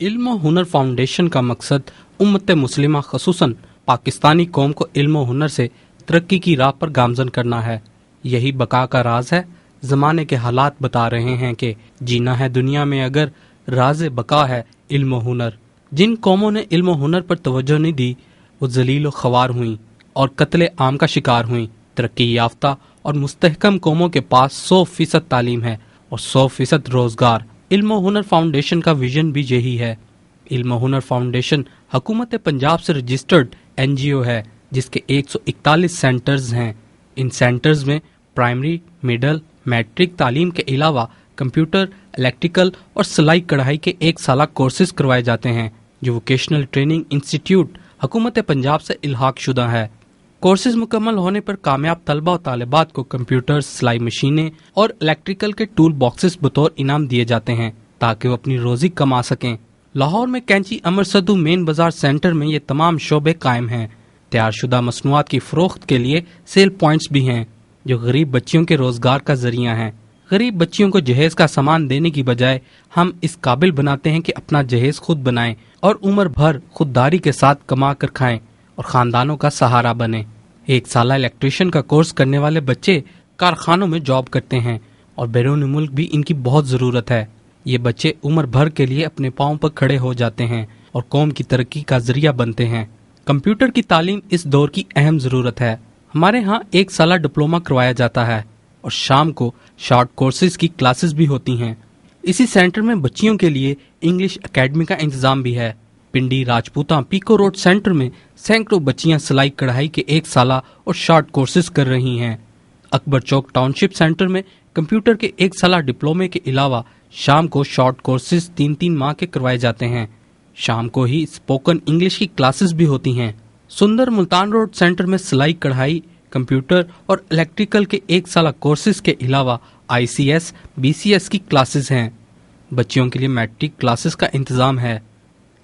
इल्म व हुनर फाउंडेशन का मकसद उम्मत मुस्लिमा खसूसन पाकिस्तानी कौम को इल्म व हुनर से तरक्की की राह पर गामजन करना है। यही बका का राज है। ज़माने के हालात बता रहे हैं कि जीना है दुनिया में अगर राज बका है इल्म व हुनर। जिन कौमों ने इल्म व हुनर पर तवज्जो नहीं दी वो जलील व ख्वार हुई और कत्ले आम का शिकार हुई। तरक्की याफ्ता और मुस्तहकम कौमों के पास 100% तालीम है और 100% रोजगार। इल्म व हुनर फाउंडेशन का विजन भी यही है। इल्म व हुनर फाउंडेशन हुकूमत पंजाब से रजिस्टर्ड NGO है जिसके 141 सेंटर्स हैं। इन सेंटर्स में प्राइमरी, मिडल, मैट्रिक तालीम के अलावा कंप्यूटर, इलेक्ट्रिकल और सिलाई कढ़ाई के 1 साला कोर्सेज करवाए जाते हैं जो वोकेशनल ट्रेनिंग इंस्टीट्यूट हुकूमत पंजाब से इल्हाक शुदा है। कोर्सेज मुकम्मल होने पर कामयाब तलबा और तालिबात को कंप्यूटर, सिलाई मशीनें और इलेक्ट्रिकल के टूल बॉक्सेस बतौर इनाम दिए जाते हैं ताकि वो अपनी रोजी कमा सकें। लाहौर में कैंची अमर सद्दू मेन बाजार सेंटर में ये तमाम शोबे कायम हैं। तैयारशुदा मसनूआत की फरोख्त के लिए सेल पॉइंट्स भी हैं जो गरीब बच्चियों के रोजगार का जरिया हैं। गरीब बच्चियों को जहेज का सामान देने की बजाय हम इस काबिल बनाते हैं कि अपना जहेज खुद बनाएं और उम्र भर खुददारी के साथ कमा कर खाएं और खानदानों का सहारा बने। 1 साला इलेक्ट्रिशियन का कोर्स करने वाले बच्चे कारखानों में जॉब करते हैं और बैरून मुल्क भी इनकी बहुत जरूरत है। ये बच्चे उम्र भर के लिए अपने पांव पर खड़े हो जाते हैं और कौम की तरक्की का जरिया बनते हैं। कंप्यूटर की तालीम इस दौर की अहम जरूरत है। हमारे यहाँ 1 साला डिप्लोमा करवाया जाता है और शाम को शॉर्ट कोर्सेज की क्लासेस भी होती हैं। इसी सेंटर में बच्चियों के लिए इंग्लिश एकेडमी का इंतजाम भी है। पिंडी राजपूता पीको रोड सेंटर में सैकड़ों बच्चियां सिलाई कढ़ाई के 1 साला और शॉर्ट कोर्सेज कर रही हैं। अकबर चौक टाउनशिप सेंटर में कंप्यूटर के 1 साला डिप्लोमे के अलावा शाम को शॉर्ट कोर्सेज 3-3 माह के करवाए जाते हैं। शाम को ही स्पोकन इंग्लिश की क्लासेस भी होती हैं। सुंदर मुल्तान रोड सेंटर में सिलाई कढ़ाई, कंप्यूटर और इलेक्ट्रिकल के 1 साला कोर्सेज के अलावा ICS, BCS की क्लासेस हैं। बच्चियों के लिए मैट्रिक क्लासेस का इंतजाम है।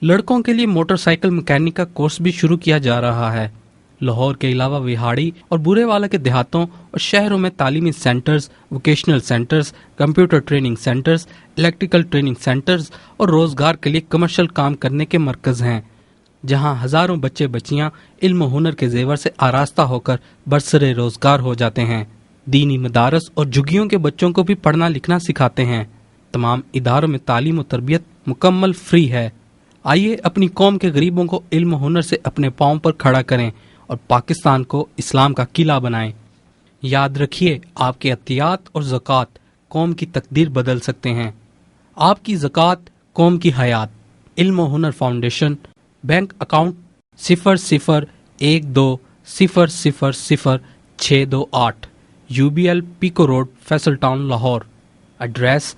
लड़कों के लिए मोटरसाइकिल मैकेनिक का कोर्स भी शुरू किया जा रहा है। लाहौर के अलावा विहाड़ी और बुरेवाला के देहातों और शहरों में तालीमी centres, vocational centres, computer training centres, electrical training centres और रोजगार के लिए कमर्शियल काम करने के मरकज हैं जहां हजारों बच्चे बच्चियां इल्म हुनर के जेवर से आरास्ता होकर बरसरे रोजगार हो जाते हैं। दीनी मदारस और झुग्गियों के बच्चों को भी पढ़ना लिखना सिखाते हैं। तमाम इदारों में तालीम और तरबियत मुकम्मल फ्री है। आइए अपनी कौम के गरीबों को इल्म हुनर से अपने पांव पर खड़ा करें और पाकिस्तान को इस्लाम का किला बनाएं। याद रखिए, आपके अतियात और ज़कात कौम की तकदीर बदल सकते हैं। आपकी ज़कात कौम की हयात। Ilm Hunar foundation, bank account 0012000628, UBL Peco road, Faisal town, Lahore. Address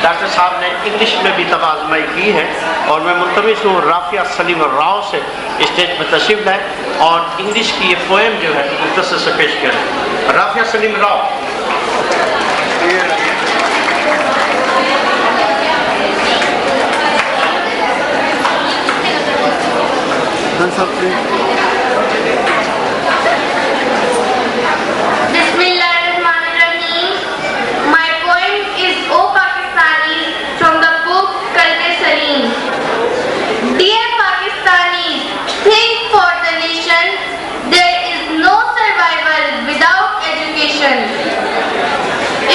doctor صاحب نے انگلش میں بھی تقاضمائی کی ہے اور میں ملتمس ہوں رافیہ سلیم راؤ سے اسٹیج پر تشریف لائیں اور انگلش کی یہ پوئم جو ہے مختصر سے پیش کریں. رافیہ سلیم Rao.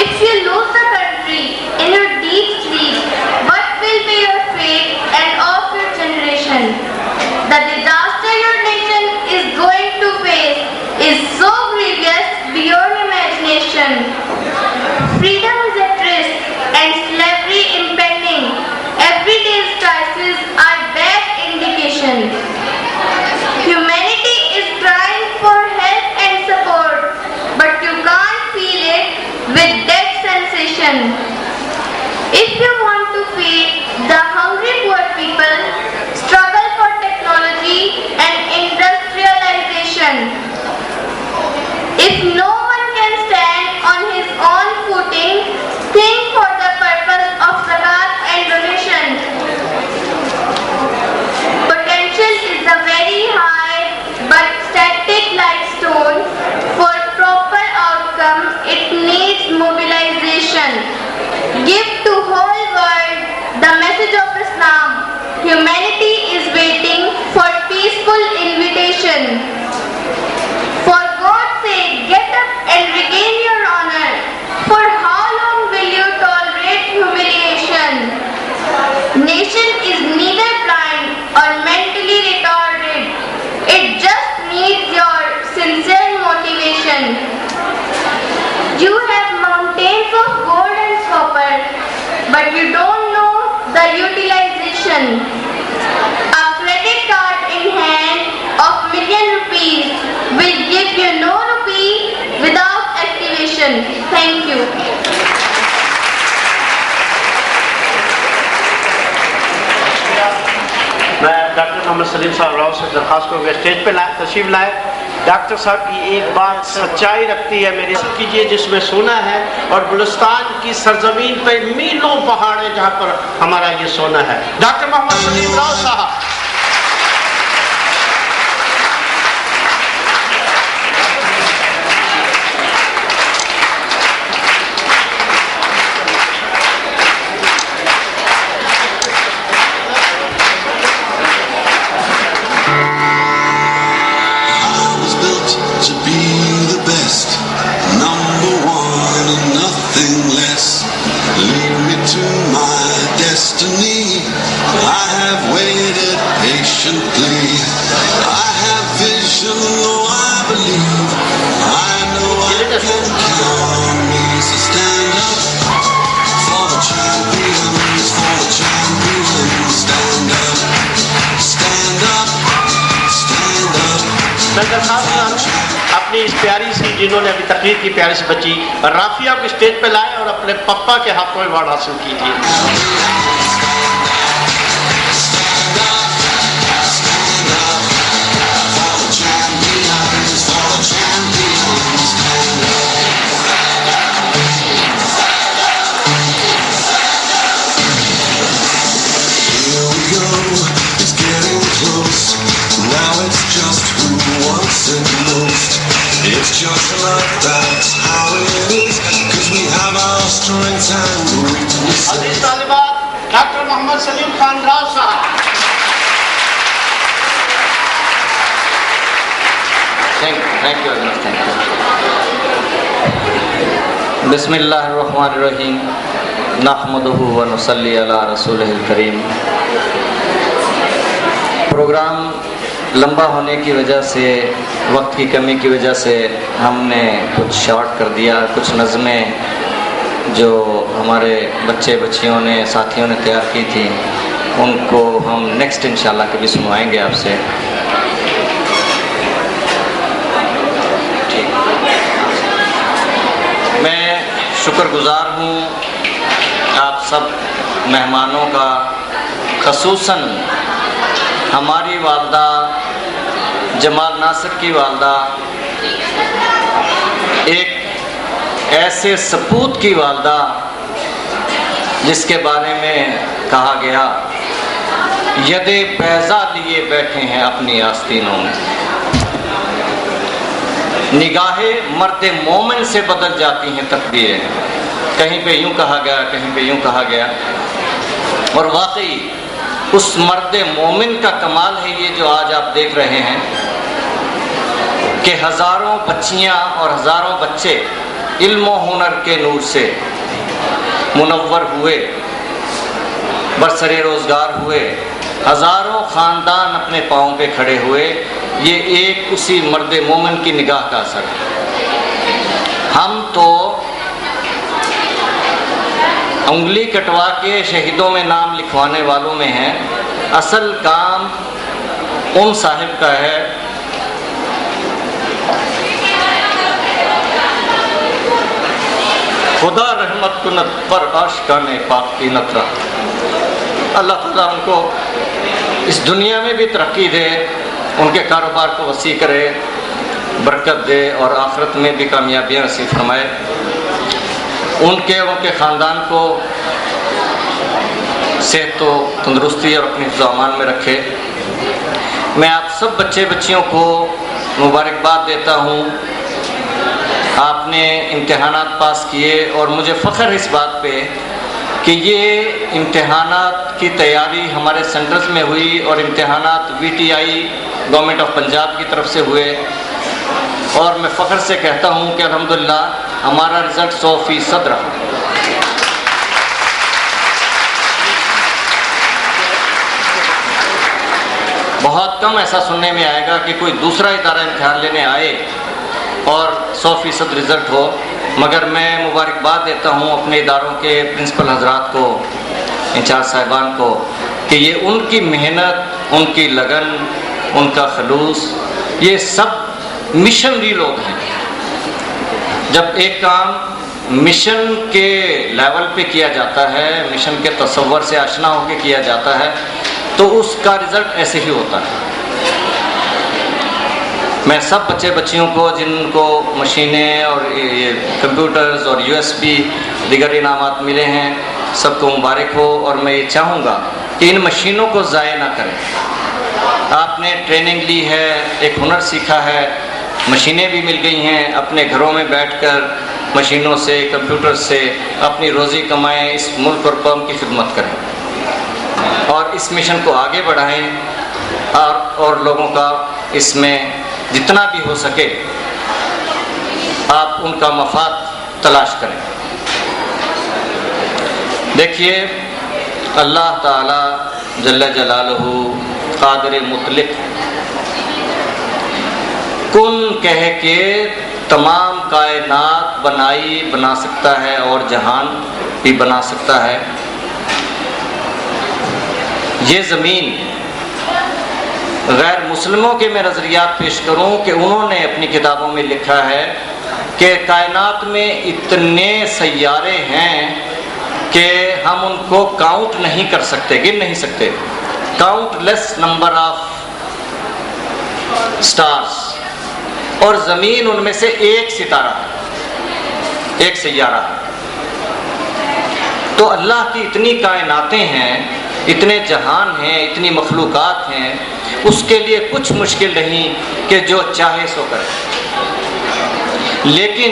If you lose the country in your deep sleep, what will be your fate and of your generation? The disaster your nation is going to face is so grievous beyond imagination. Freedom is at risk and slavery impending. Every day's crises are bad indication. Humanity is crying for help and support, but you can't feel it with that sensation. If you want to feed the hungry poor people, struggle for technology and industrialization. If no one can stand on his own footing, think for the purpose of zakat and donation. Potential is a very high but static like stone. For proper outcome, it needs mobilization. Give to whole world the message of Islam. Humanity is waiting for peaceful invitation. For God's sake, get up and regain your honor. For how long will you tolerate humiliation? Nation is neither blind or mentally retarded. It just needs your sincere motivation. You have mountains of gold and copper, but you don't know the utilization. A credit card in hand of million rupees will give you no rupee without activation. Thank you. میں doctor محمد سلیم صاحب راؤ سے درخواست کروں گا stage پہ تشریف لائے. Doctor صاحب کی ایک بات سچائی رکھتی ہے میری کیجیے جس میں سونا ہے اور بلوچستان کی سرزمین پہ میلوں پہاڑ ہے جہاں پر ہمارا یہ سونا ہے. ڈاکٹر محمد سلیم راؤ صاحب. اپنی اس پیاری سی جنہوں نے ابھی تقریر کی پیاری سی بچی رافیہ کو اسٹیج پہ لائے اور اپنے پپا کے ہاتھوں ایوارڈ حاصل کیجیے. عزیز طالبات ڈاکٹر محمد سلیم خان راؤ صاحب. Thank you. بسم اللہ الرحمن الرحیم نحمدہ و نصلی علی رسولہ الکریم. پروگرام لمبا ہونے کی وجہ سے وقت کی کمی کی وجہ سے ہم نے کچھ شارٹ کر دیا. کچھ نظمیں جو ہمارے بچے بچیوں نے ساتھیوں نے تیار کی تھی ان کو ہم نیکسٹ انشاءاللہ کبھی سنوائیں گے آپ سے. میں شکر گزار ہوں آپ सब मेहमानों का, खसूसन हमारी वालदा जमाल नासिर की वालदा, एक ऐसे सपूत की वालदा जिसके बारे में कहा गया यदे पैजा लिए बैठे हैं अपनी आस्तीनों में। निगाहें मर्द मोमिन से बदल जाती हैं तकदीरें, कहीं पे यूं कहा गया, कहीं पे यूं कहा गया। और वाकई उस मर्द मोमिन का कमाल है ये जो आज आप देख रहे हैं कि हज़ारों बच्चियां और हज़ारों बच्चे इल्म व हुनर के नूर से मुनव्वर हुए, बरसरे रोज़गार हुए, हज़ारों ख़ानदान अपने पाँव पे खड़े हुए। ये एक उसी मर्द मोमिन की निगाह का असर है। हम तो उंगली कटवा के शहीदों में नाम लिखवाने वालों में हैं, असल काम उन साहिब का है खुदा रहमत कुनत पर आशिकाने पाक की नतरा। अल्लाह ताला उनको इस दुनिया में भी तरक्की दे, उनके कारोबार को वसी करे, बरकत दे और आखिरत में भी कामयाबियाँ नसीब फरमाए। उनके ख़ानदान को सेहत व तंदुरुस्ती और अपनी हिफ्ज़-ओ-अमान में रखे। मैं आप सब बच्चे बच्चियों को मुबारकबाद देता हूँ। आपने इम्तिहानात पास किए और मुझे फ़ख्र इस बात पे कि ये इम्तिहानात की तैयारी हमारे सेंटर्स में हुई और इम्तिहानात VTI गवर्नमेंट ऑफ पंजाब की तरफ से हुए। और मैं फ़ख्र से कहता हूँ कि अल्हम्दुलिल्लाह हमारा रिज़ल्ट 100% रहा। बहुत कम ऐसा सुनने में आएगा कि कोई दूसरा इदारा इम्तिहान लेने आए और 100% रिज़ल्ट हो। मगर मैं मुबारकबाद देता हूँ अपने इदारों के प्रिंसिपल हजरात को, इंचार्ज साहिबान को, कि ये उनकी मेहनत, उनकी लगन, उनका खलूस, ये सब मिशनरी लोग हैं। जब एक काम मिशन के लेवल पे किया जाता है, मिशन के तसव्वुर से आशना होकर किया जाता है, तो उसका रिज़ल्ट ऐसे ही होता है। मैं सब बच्चे बच्चियों को जिनको मशीनें और ये कंप्यूटर्स और USB दिगर इनामात मिले हैं, सबको मुबारक हो। और मैं ये चाहूँगा कि इन मशीनों को ज़ाया ना करें। आपने ट्रेनिंग ली है, एक हुनर सीखा है, मशीनें भी मिल गई हैं, अपने घरों में बैठकर मशीनों से, कंप्यूटर से अपनी रोज़ी कमाएं, इस मुल्क और कौम की खिदमत करें और इस मिशन को आगे बढ़ाएं और लोगों का इसमें जितना भी हो सके आप उनका मफाद तलाश करें। देखिए, अल्लाह ताला जल्ल जलालहू कादिर मुतलिक कुन कह के तमाम कायनात बना सकता है और जहान भी बना सकता है। ये ज़मीन गैर मुस्लिमों के मैं नज़रियात पेश करूं कि उन्होंने अपनी किताबों में लिखा है कि कायनात में इतने सैयारे हैं कि हम उनको काउंट नहीं कर सकते, गिन नहीं सकते। काउंटलेस नंबर ऑफ स्टार्स, और ज़मीन उनमें से एक सितारा है, एक सैयारा है। तो अल्लाह की इतनी कायनातें हैं, इतने जहान हैं, इतनी मखलूक़ात हैं, उसके लिए कुछ मुश्किल नहीं कि जो चाहे सो करे। लेकिन